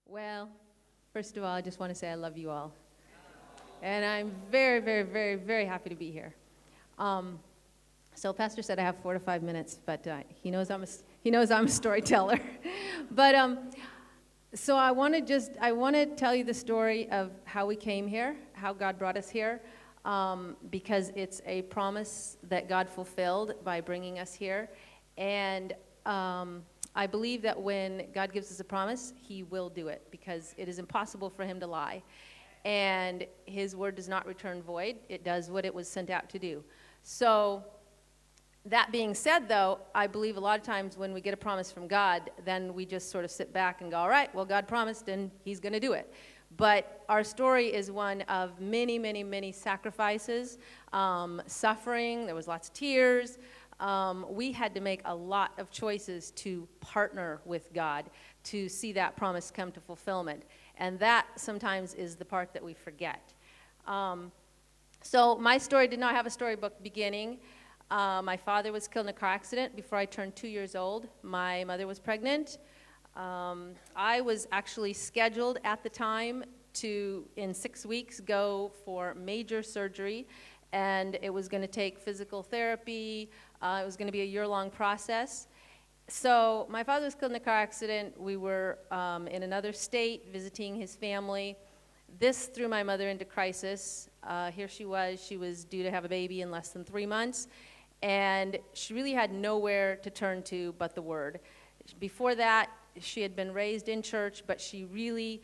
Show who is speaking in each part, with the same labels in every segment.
Speaker 1: Well, first of all, I just want to say I love you all. And I'm very, very, very, very happy to be here. So Pastor said I have 4 to 5 minutes, but he knows I'm a storyteller. But so I want to tell you the story of how we came here, how God brought us here, because it's a promise that God fulfilled by bringing us here. And I believe that when God gives us a promise, he will do it, because it is impossible for him to lie. And his word does not return void. It does what it was sent out to do. So that being said, though, I believe a lot of times when we get a promise from God, then we just sort of sit back and go, all right, well, God promised and he's going to do it. But our story is one of many, many, many sacrifices, suffering. There was lots of tears. We had to make a lot of choices to partner with God to see that promise come to fulfillment. And that sometimes is the part that we forget. So my story did not have a storybook beginning. My father was killed in a car accident before I turned 2 years old. My mother was pregnant. I was actually scheduled at the time to, in 6 weeks, go for major surgery. And it was going to take physical therapy. It was going to be a year-long process. So my father was killed in a car accident. We were in another state visiting his family. This threw my mother into crisis. Here she was due to have a baby in less than 3 months. And she really had nowhere to turn to but the Word. Before that, she had been raised in church, but she really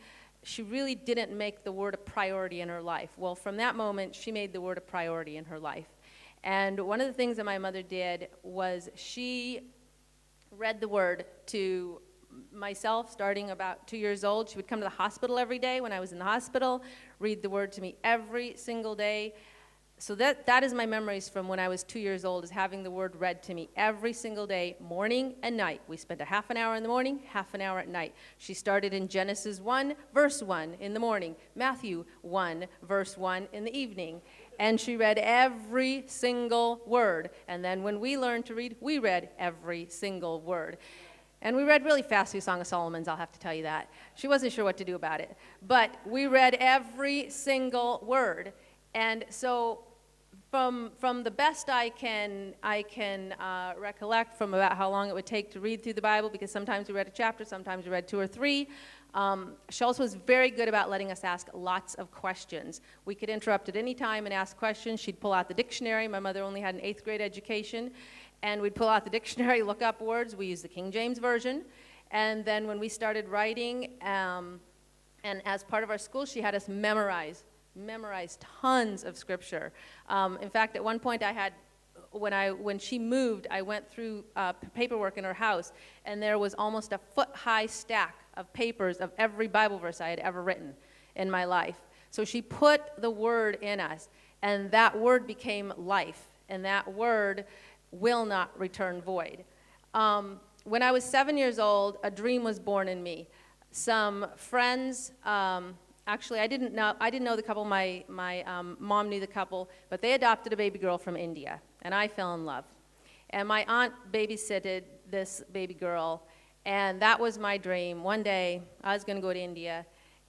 Speaker 1: didn't make the Word a priority in her life. Well, from that moment, she made the Word a priority in her life. And one of the things that my mother did was she read the Word to myself starting about 2 years old. She would come to the hospital every day when I was in the hospital, read the Word to me every single day. So that is my memories from when I was 2 years old, is having the Word read to me every single day, morning and night. We spent a half an hour in the morning, half an hour at night. She started in Genesis 1, verse 1 in the morning, Matthew 1, verse 1 in the evening. And she read every single word. And then when we learned to read, we read every single word. And we read really fast through Song of Solomon's, I'll have to tell you that. She wasn't sure what to do about it. But we read every single word. And so from the best I can recollect from about how long it would take to read through the Bible, because sometimes we read a chapter, sometimes we read 2 or 3. She also was very good about letting us ask lots of questions. We could interrupt at any time and ask questions. She'd pull out the dictionary. My mother only had an 8th grade education. And we'd pull out the dictionary, look up words. We used the King James Version. And then when we started writing, and as part of our school, she had us memorize tons of scripture. In fact, at one point I had, when she moved, I went through paperwork in her house, and there was almost a foot-high stack of papers of every Bible verse I had ever written in my life. So she put the Word in us, and that Word became life, and that Word will not return void. When I was 7 years old, a dream was born in me. Some friends, actually, I didn't know the couple. My mom knew the couple, but they adopted a baby girl from India, and I fell in love. And my aunt babysitted this baby girl, and that was my dream. One day, I was going to go to India,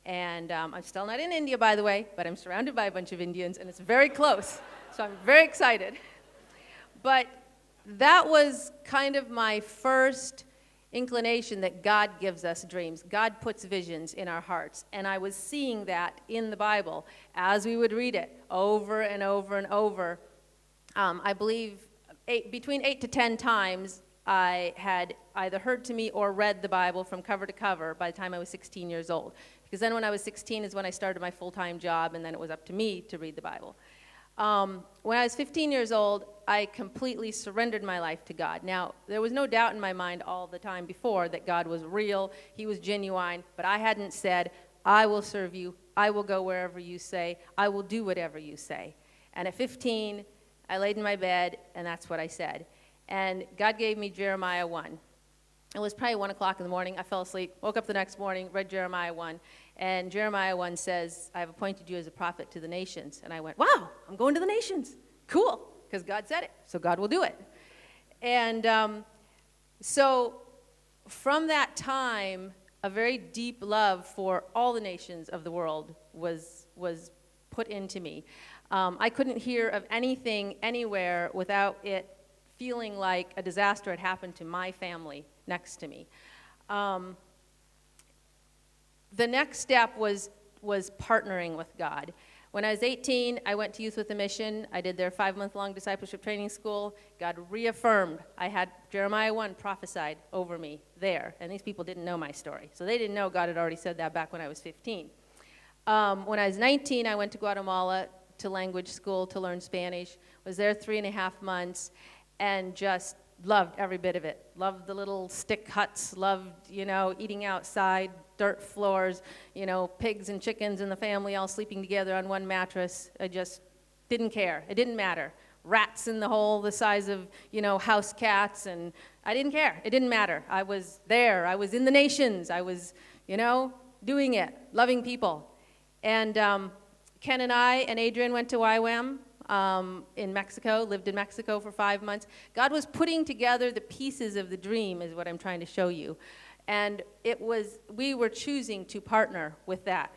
Speaker 1: and I'm still not in India, by the way, but I'm surrounded by a bunch of Indians, and it's very close, so I'm very excited. But that was kind of my first inclination that God gives us dreams. God puts visions in our hearts. And I was seeing that in the Bible as we would read it over and over and over. I believe between 8 to 10 times I had either heard to me or read the Bible from cover to cover by the time I was 16 years old. Because then when I was 16 is when I started my full-time job, and then it was up to me to read the Bible. When I was 15 years old, I completely surrendered my life to God. Now, there was no doubt in my mind all the time before that God was real, he was genuine, but I hadn't said, I will serve you, I will go wherever you say, I will do whatever you say. And at 15, I laid in my bed, and that's what I said. And God gave me Jeremiah 1. It was probably 1 o'clock in the morning. I fell asleep, woke up the next morning, read Jeremiah 1. And Jeremiah 1 says, I have appointed you as a prophet to the nations. And I went, wow, I'm going to the nations. Cool, because God said it, so God will do it. And so from that time, a very deep love for all the nations of the world was put into me. I couldn't hear of anything anywhere without it feeling like a disaster had happened to my family next to me. The next step was partnering with God. When I was 18, I went to Youth with a Mission. I did their 5-month-long discipleship training school. God reaffirmed. I had Jeremiah 1 prophesied over me there. And these people didn't know my story. So they didn't know God had already said that back when I was 15. When I was 19, I went to Guatemala to language school to learn Spanish. Was there 3.5 months and just loved every bit of it. Loved the little stick huts, loved, eating outside, dirt floors, pigs and chickens and the family all sleeping together on one mattress. I just didn't care. It didn't matter. Rats in the hole the size of, house cats, and I didn't care. It didn't matter. I was there. I was in the nations. I was, doing it, loving people. And Ken and I and Adrian went to YWAM. In Mexico, lived in Mexico for 5 months. God was putting together the pieces of the dream is what I'm trying to show you. And we were choosing to partner with that.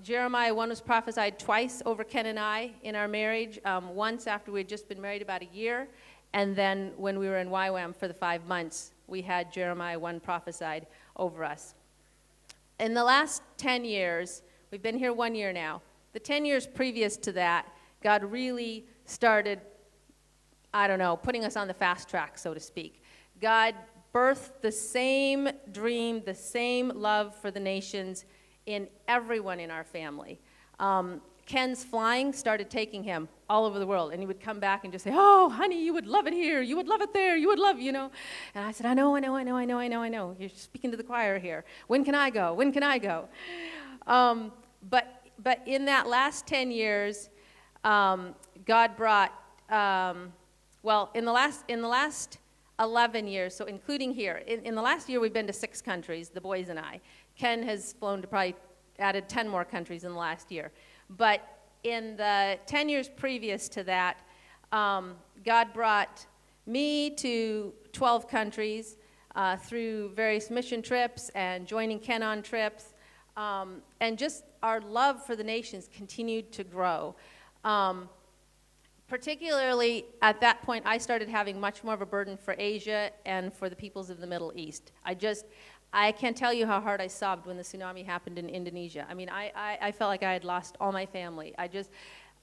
Speaker 1: Jeremiah 1 was prophesied twice over Ken and I in our marriage, once after we had just been married about a year, and then when we were in YWAM for the 5 months, we had Jeremiah 1 prophesied over us. In the last 10 years, we've been here 1 year now, the 10 years previous to that, God really started, putting us on the fast track, so to speak. God birthed the same dream, the same love for the nations in everyone in our family. Ken's flying started taking him all over the world, and he would come back and just say, "Oh, honey, you would love it here, you would love it there, you would love, And I said, I know. You're speaking to the choir here. When can I go? When can I go? But in that last 10 years, God brought, in the last 11 years, so including here, in the last year we've been to 6 countries, the boys and I. Ken has flown to probably added 10 more countries in the last year. But in the 10 years previous to that, God brought me to 12 countries through various mission trips and joining Ken on trips. And just our love for the nations continued to grow. Particularly at that point, I started having much more of a burden for Asia and for the peoples of the Middle East. I can't tell you how hard I sobbed when the tsunami happened in Indonesia. I mean, I felt like I had lost all my family.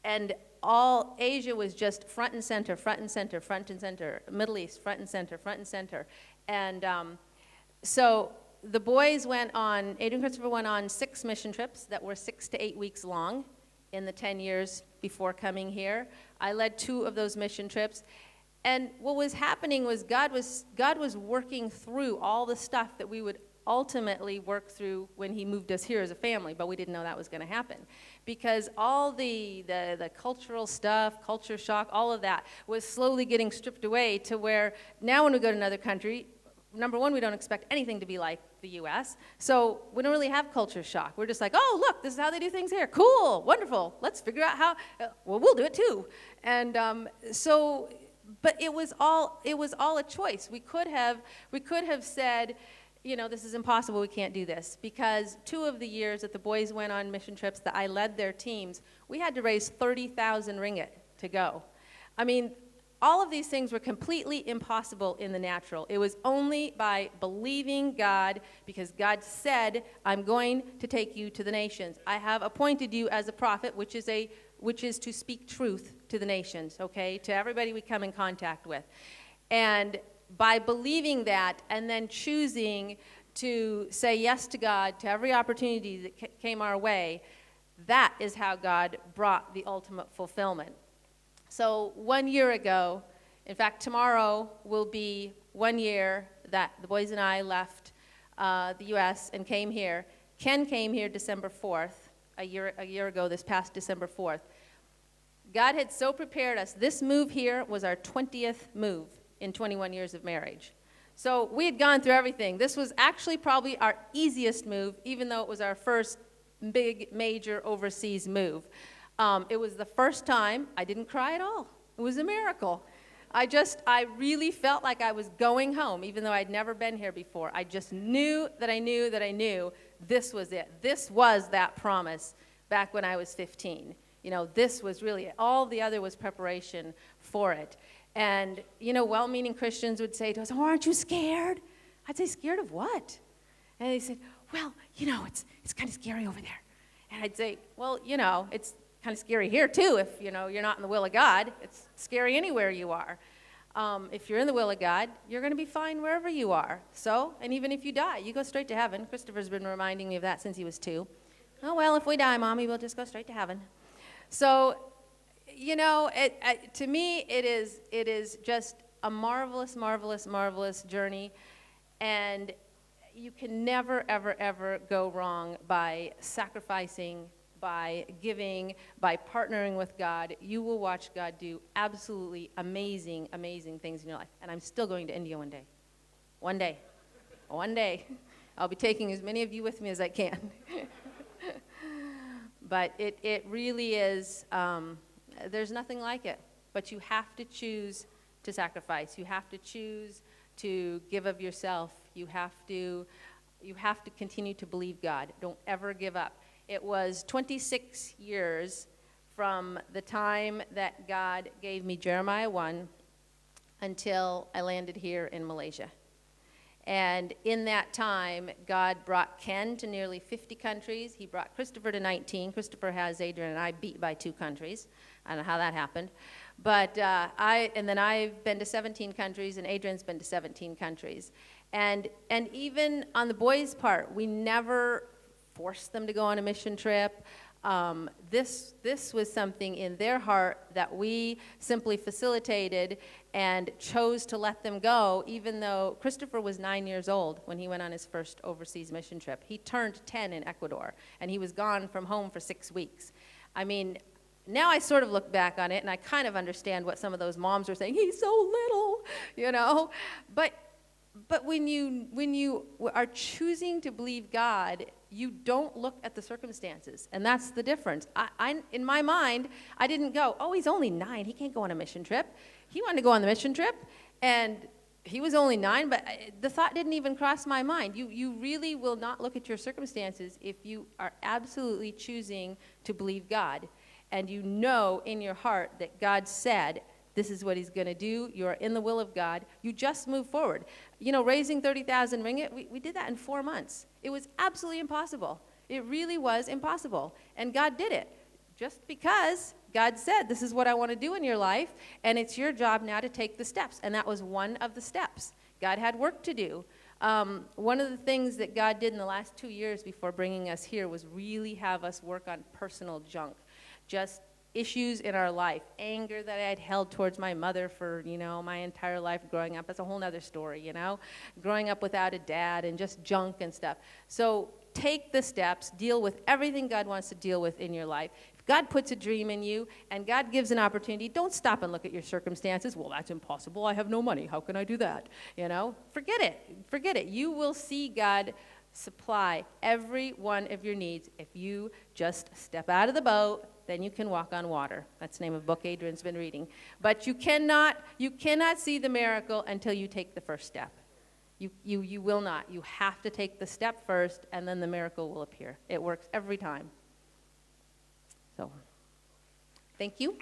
Speaker 1: And all Asia was just front and center, front and center, front and center. Middle East, front and center, front and center. And so the boys Adrian Christopher went on 6 mission trips that were 6 to 8 weeks long in the 10 years before coming here. I led 2 of those mission trips. And what was happening was God was working through all the stuff that we would ultimately work through when he moved us here as a family, but we didn't know that was going to happen. Because all the cultural stuff, culture shock, all of that was slowly getting stripped away to where now when we go to another country, number one, we don't expect anything to be like the U.S., so we don't really have culture shock. We're just like, oh, look, this is how they do things here. Cool, wonderful. Let's figure out how, we'll do it too. And but it was all a choice. We could have said, this is impossible, we can't do this. Because 2 of the years that the boys went on mission trips that I led their teams, we had to raise 30,000 ringgit to go. I mean, all of these things were completely impossible in the natural. It was only by believing God, because God said, I'm going to take you to the nations. I have appointed you as a prophet, which is to speak truth to the nations, okay, to everybody we come in contact with. And by believing that and then choosing to say yes to God to every opportunity that came our way, that is how God brought the ultimate fulfillment. So 1 year ago, in fact, tomorrow will be 1 year that the boys and I left the U.S. and came here. Ken came here December 4th, a year ago, this past December 4th. God had so prepared us. This move here was our 20th move in 21 years of marriage. So we had gone through everything. This was actually probably our easiest move, even though it was our first big, major overseas move. It was the first time I didn't cry at all. It was a miracle. I really felt like I was going home, even though I'd never been here before. I just knew that I knew that I knew this was it. This was that promise back when I was 15. You know, this was really it. All the other was preparation for it. And, you know, well-meaning Christians would say to us, oh, aren't you scared? I'd say, scared of what? And they said, well, you know, it's kind of scary over there. And I'd say, well, you know, it's kind of scary here too if, you know, you're not in the will of God. It's scary anywhere you are. If you're in the will of God, you're going to be fine wherever you are. So, and even if you die, you go straight to heaven. Christopher's been reminding me of that since he was 2. Oh, well, if we die, Mommy, we'll just go straight to heaven. So, you know, to me, it is just a marvelous, marvelous, marvelous journey. And you can never, ever, ever go wrong by sacrificing, by giving, by partnering with God. You will watch God do absolutely amazing, amazing things in your life. And I'm still going to India one day. One day. One day. I'll be taking as many of you with me as I can. But it really is, there's nothing like it. But you have to choose to sacrifice. You have to choose to give of yourself. You have to continue to believe God. Don't ever give up. It was 26 years from the time that God gave me Jeremiah 1 until I landed here in Malaysia. And in that time, God brought Ken to nearly 50 countries. He brought Christopher to 19. Christopher has Adrian and I beat by 2 countries. I don't know how that happened. But then I've been to 17 countries, and Adrian's been to 17 countries. And even on the boys' part, we never forced them to go on a mission trip. This was something in their heart that we simply facilitated and chose to let them go, even though Christopher was 9 years old when he went on his first overseas mission trip. He turned 10 in Ecuador, and he was gone from home for 6 weeks. I mean, now I sort of look back on it, and I kind of understand what some of those moms were saying. He's so little, you know. But when you are choosing to believe God, you don't look at the circumstances, and that's the difference. In my mind, I didn't go, oh, he's only 9. He can't go on a mission trip. He wanted to go on the mission trip, and he was only 9, but the thought didn't even cross my mind. You really will not look at your circumstances if you are absolutely choosing to believe God, and you know in your heart that God said, this is what he's going to do. You are in the will of God. You just move forward. You know, raising 30,000 ringgit, we did that in 4 months. It was absolutely impossible. It really was impossible. And God did it just because God said, this is what I want to do in your life, and it's your job now to take the steps. And that was one of the steps. God had work to do. One of the things that God did in the last 2 years before bringing us here was really have us work on personal junk. Just issues in our life, anger that I had held towards my mother for, you know, my entire life growing up. That's a whole other story, you know, growing up without a dad and just junk and stuff. So take the steps, deal with everything God wants to deal with in your life. If God puts a dream in you and God gives an opportunity, don't stop and look at your circumstances. Well, that's impossible. I have no money. How can I do that? You know, forget it. Forget it. You will see God supply every one of your needs if you just step out of the boat. Then you can walk on water. That's the name of a book Adrian's been reading. But you cannot see the miracle until you take the first step. You will not. You have to take the step first, and then the miracle will appear. It works every time. So, thank you.